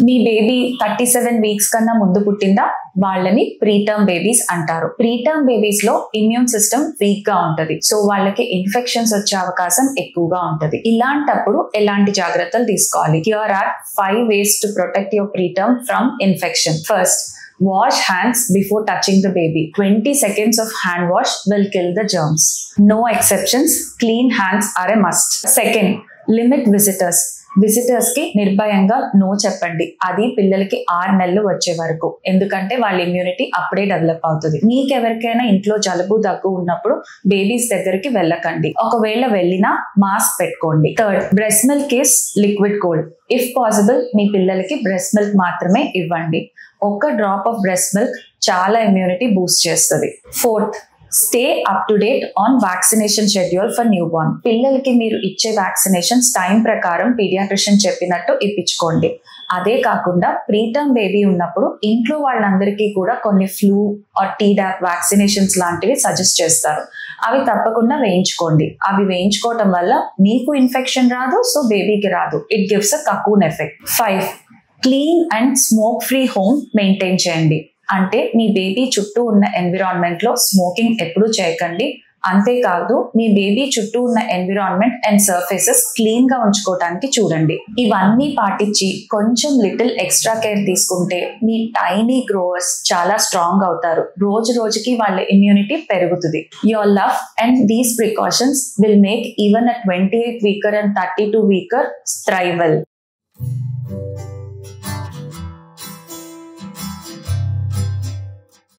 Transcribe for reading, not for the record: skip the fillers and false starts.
మీ baby 37 weeks కన్నా ముందు పుట్టిందా, వాళ్ళని ప్రీటర్మ్ బేబీస్ అంటారు. ప్రీటర్మ్ బేబీస్ లో ఇమ్యూన్ సిస్టమ్ వీక్ గా ఉంటది. సో వాళ్ళకి ఇన్ఫెక్షన్స్ వచ్చే అవకాశం ఎక్కువగా ఉంటది. ఇలాంటప్పుడు ఎలాంటి జాగ్రత్తలు తీసుకోవాలి? Here are 5 ways to protect your preterm from infection. First, wash hands before touching the baby. 20 seconds of hand wash will kill the germs. No exceptions. Clean hands are a must. Second, limit visitors. Visitors కి నిర్భయంగా no చెప్పండి. అది పిల్లలకి 6 నెలలు వచ్చే వరకు. ఎందుకంటే వాళ్ళ ఇమ్యూనిటీ అప్పుడే డెవలప్ అవుతుంది. మీకెవరికైనా ఇంట్లో జలుబు దగ్గు ఉన్నప్పుడు బేబీస్ దగ్గరికి వెళ్ళకండి. ఒకవేళ వెళ్ళినా మాస్క్ పెట్టుకోండి. Third, breast milk is liquid gold. If possible మీ పిల్లలకి బ్రెస్ట్ మిల్క్ మాత్రమే ఇవ్వండి. ఒక్క డ్రాప్ ఆఫ్ బ్రెస్ట్ మిల్క్ చాలా ఇమ్యూనిటీ బూస్ట్ చేస్తుంది. Fourth, stay up to date on vaccination schedule for newborn. పిల్లలకి మీరు ఇచ్చే వ్యాక్సినేషన్స్ టైం ప్రకారం పీడియాట్రిషియన్ చెప్పినట్టు ఇప్పించుకోండి. అదే కాకుండా ప్రీటర్మ్ బేబీ ఉన్నప్పుడు ఇంట్లో వాళ్ళందరికీ కూడా కొన్ని ఫ్లూ ఆర్ టీడాప్ వ్యాక్సినేషన్స్ లాంటివి సజెస్ట్ చేస్తారు. అవి తప్పకుండా వేయించుకోండి. అవి వేయించుకోవటం వల్ల మీకు ఇన్ఫెక్షన్ రాదు, సో బేబీకి రాదు. It gives a cocoon effect. 5, clean and smoke free home maintain చేయండి. అంటే మీ బేబీ చుట్టూ ఉన్న ఎన్విరాన్మెంట్ లో స్మోకింగ్ ఎప్పుడూ చేయకండి. అంతేకాదు మీ బేబీ చుట్టూ ఉన్న ఎన్విరాన్మెంట్ అండ్ సర్ఫేసెస్ క్లీన్ గా ఉంచుకోవడానికి చూడండి. ఇవన్నీ పాటించి కొంచెం లిటిల్ ఎక్స్ట్రా కేర్ తీసుకుంటే మీ టైనీ గ్రోవర్స్ చాలా స్ట్రాంగ్ అవుతారు. రోజు రోజుకి వాళ్ళ ఇమ్యూనిటీ పెరుగుతుంది. Your love and these precautions will make even a 28 weaker and 32 weaker thrive well.